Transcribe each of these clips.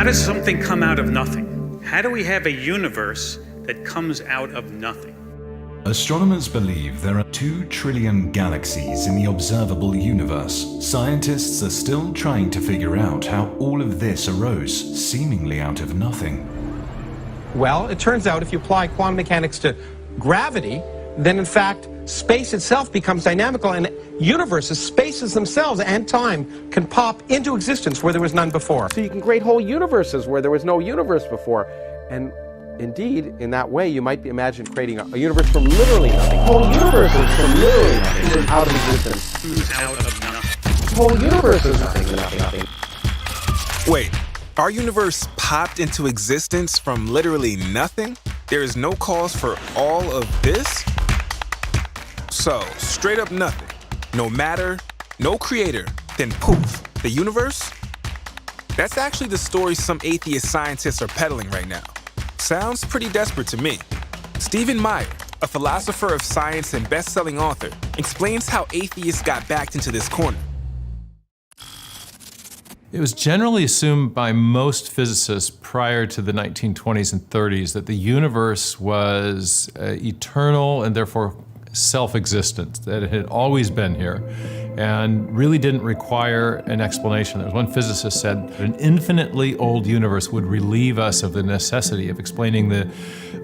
How does something come out of nothing? How do we have a universe that comes out of nothing? Astronomers believe there are 2 trillion galaxies in the observable universe. Scientists are still trying to figure out how all of this arose, seemingly out of nothing. Well, it turns out if you apply quantum mechanics to gravity, then in fact space itself becomes dynamical, and universes, spaces themselves and time can pop into existence where there was none before. So you can create whole universes where there was no universe before. And indeed, in that way, you might imagine creating a universe from literally nothing. Whole universes from literally nothing out of existence. Out of nothing. Whole universes, nothing. Wait, our universe popped into existence from literally nothing? There is no cause for all of this? So, straight up nothing. No matter, no creator, then poof, the universe? That's actually the story some atheist scientists are peddling right now. Sounds pretty desperate to me. Stephen Meyer, a philosopher of science and best-selling author, explains how atheists got backed into this corner. It was generally assumed by most physicists prior to the 1920s and 30s that the universe was eternal and therefore self-existent, that it had always been here and really didn't require an explanation. There was one physicist said that an infinitely old universe would relieve us of the necessity of explaining the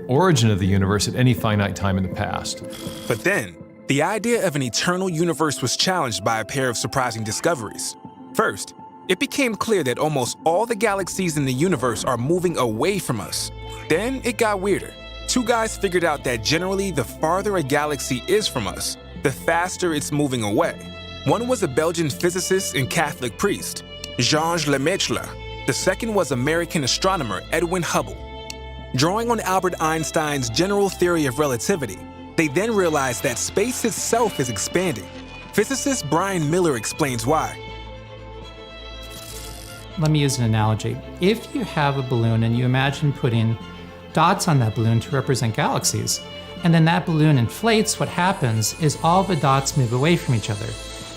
origin of the universe at any finite time in the past. But then, the idea of an eternal universe was challenged by a pair of surprising discoveries. First, it became clear that almost all the galaxies in the universe are moving away from us. Then it got weirder. 2 guys figured out that generally the farther a galaxy is from us, the faster it's moving away. One was a Belgian physicist and Catholic priest, Georges Lemaitre. The second was American astronomer Edwin Hubble. Drawing on Albert Einstein's general theory of relativity, they then realized that space itself is expanding. Physicist Brian Miller explains why. Let me use an analogy. If you have a balloon and you imagine putting dots on that balloon to represent galaxies, and then that balloon inflates, what happens is all the dots move away from each other.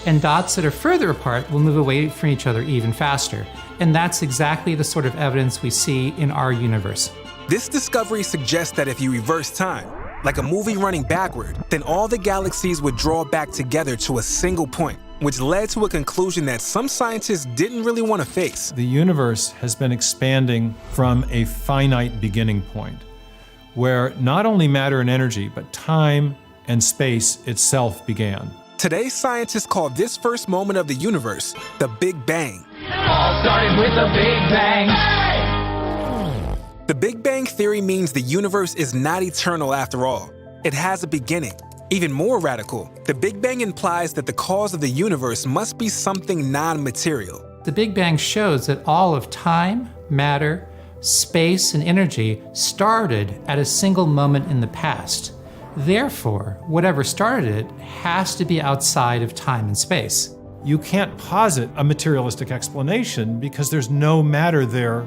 And dots that are further apart will move away from each other even faster. And that's exactly the sort of evidence we see in our universe. This discovery suggests that if you reverse time, like a movie running backward, then all the galaxies would draw back together to a single point, which led to a conclusion that some scientists didn't really want to face. The universe has been expanding from a finite beginning point, where not only matter and energy, but time and space itself began. Today, scientists call this first moment of the universe the Big Bang. All started with the Big Bang. The Big Bang theory means the universe is not eternal after all. It has a beginning. Even more radical, the Big Bang implies that the cause of the universe must be something non-material. The Big Bang shows that all of time, matter, space, and energy started at a single moment in the past. Therefore, whatever started it has to be outside of time and space. You can't posit a materialistic explanation because there's no matter there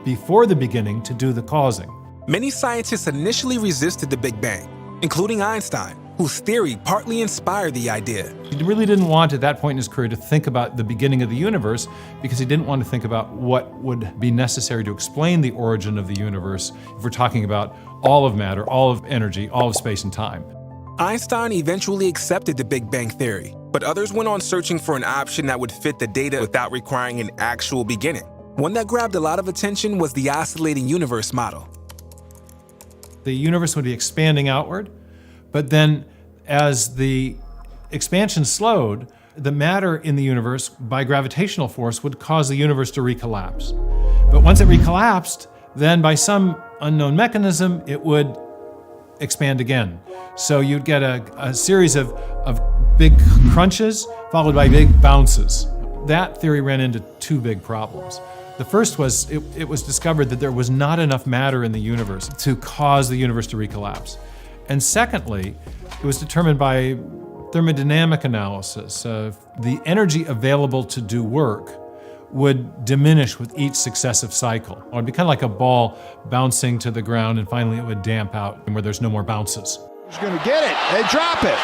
before the beginning to do the causing. Many scientists initially resisted the Big Bang, including Einstein, whose theory partly inspired the idea. He really didn't want at that point in his career to think about the beginning of the universe because he didn't want to think about what would be necessary to explain the origin of the universe if we're talking about all of matter, all of energy, all of space and time. Einstein eventually accepted the Big Bang theory, but others went on searching for an option that would fit the data without requiring an actual beginning. One that grabbed a lot of attention was the oscillating universe model. The universe would be expanding outward, but then as the expansion slowed, the matter in the universe by gravitational force would cause the universe to recollapse. But once it recollapsed, then by some unknown mechanism, it would expand again. So you'd get a series of big crunches followed by big bounces. That theory ran into 2 big problems. The first was it was discovered that there was not enough matter in the universe to cause the universe to recollapse. And secondly, it was determined by thermodynamic analysis. The energy available to do work would diminish with each successive cycle. It would be kind of like a ball bouncing to the ground and finally it would damp out where there's no more bounces. He's gonna get it, they drop it.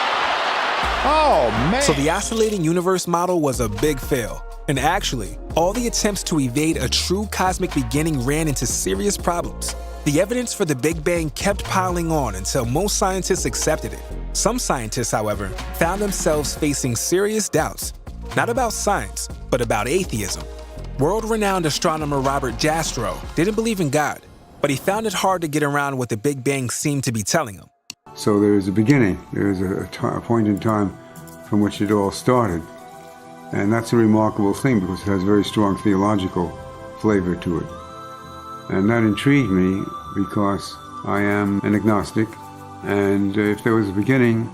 Oh man. So the oscillating universe model was a big fail. And actually, all the attempts to evade a true cosmic beginning ran into serious problems. The evidence for the Big Bang kept piling on until most scientists accepted it. Some scientists, however, found themselves facing serious doubts, not about science, but about atheism. World-renowned astronomer Robert Jastrow didn't believe in God, but he found it hard to get around what the Big Bang seemed to be telling him. So there is a beginning, there is a point in time from which it all started. And that's a remarkable thing because it has a very strong theological flavor to it. And that intrigued me because I am an agnostic, and if there was a beginning,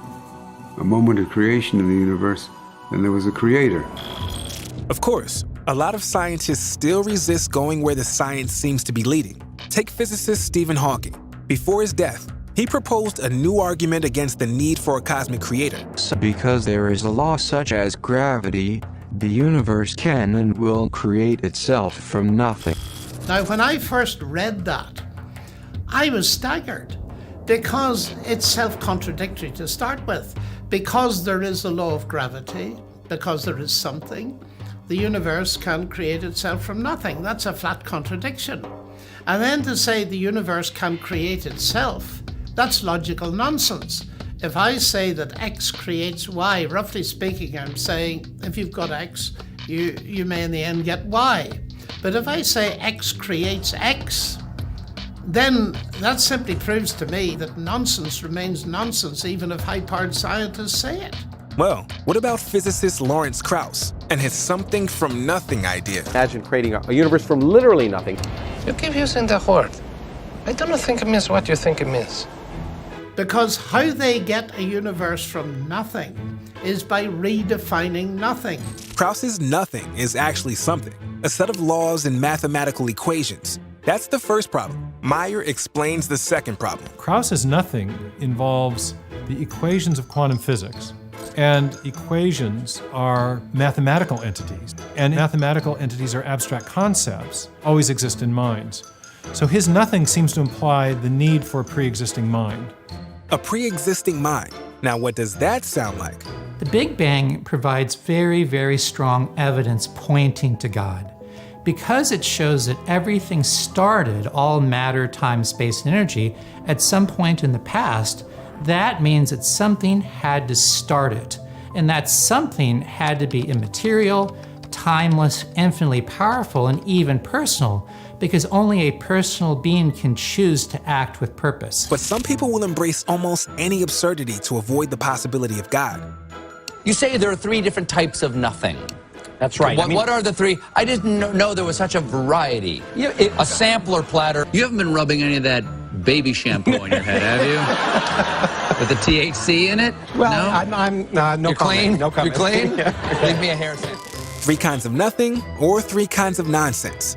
a moment of creation in the universe, then there was a creator. Of course, a lot of scientists still resist going where the science seems to be leading. Take physicist Stephen Hawking. Before his death, he proposed a new argument against the need for a cosmic creator. Because there is a law such as gravity, the universe can and will create itself from nothing. Now, when I first read that, I was staggered because it's self-contradictory to start with. Because there is a law of gravity, because there is something, the universe can create itself from nothing. That's a flat contradiction. And then to say the universe can create itself, that's logical nonsense. If I say that X creates Y, roughly speaking, I'm saying if you've got X, you may in the end get Y. But if I say X creates X, then that simply proves to me that nonsense remains nonsense even if high-powered scientists say it. Well, what about physicist Lawrence Krauss and his something from nothing idea? Imagine creating a universe from literally nothing. You keep using the word. I don't think it means what you think it means. Because how they get a universe from nothing is by redefining nothing. Krauss's nothing is actually something, a set of laws and mathematical equations. That's the first problem. Meyer explains the second problem. Krauss's nothing involves the equations of quantum physics. And equations are mathematical entities. And mathematical entities are abstract concepts, always exist in minds. So his nothing seems to imply the need for a pre-existing mind. A pre-existing mind. Now, what does that sound like? The Big Bang provides very, very strong evidence pointing to God. Because it shows that everything started, all matter, time, space, and energy, at some point in the past, that means that something had to start it. And that something had to be immaterial, timeless, infinitely powerful, and even personal, because only a personal being can choose to act with purpose. But some people will embrace almost any absurdity to avoid the possibility of God. You say there are 3 different types of nothing. That's right. What are the 3? I didn't know there was such a variety. A sampler platter. You haven't been rubbing any of that baby shampoo on your head, have you? With the THC in it? Well, no? I'm no You're comment. clean? No comment. You're clean? Yeah. Leave me a hair sample. 3 kinds of nothing or 3 kinds of nonsense.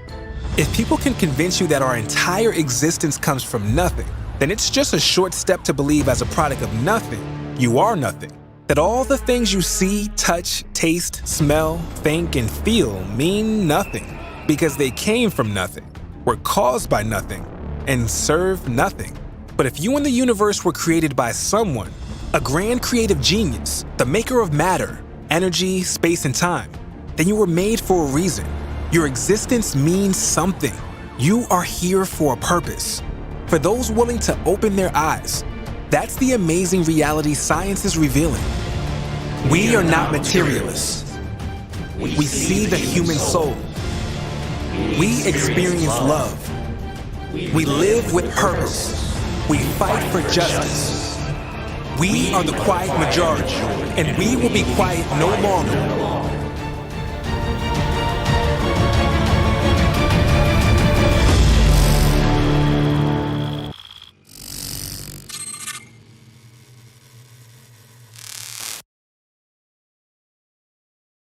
If people can convince you that our entire existence comes from nothing, then it's just a short step to believe as a product of nothing, you are nothing. That all the things you see, touch, taste, smell, think, and feel mean nothing because they came from nothing, were caused by nothing, and serve nothing. But if you and the universe were created by someone, a grand creative genius, the maker of matter, energy, space, and time, then you were made for a reason. Your existence means something. You are here for a purpose. For those willing to open their eyes, that's the amazing reality science is revealing. We are not materialists. We see the human soul. We experience love. We live with purpose. We fight for justice. We are the quiet majority, and we will be quiet no longer.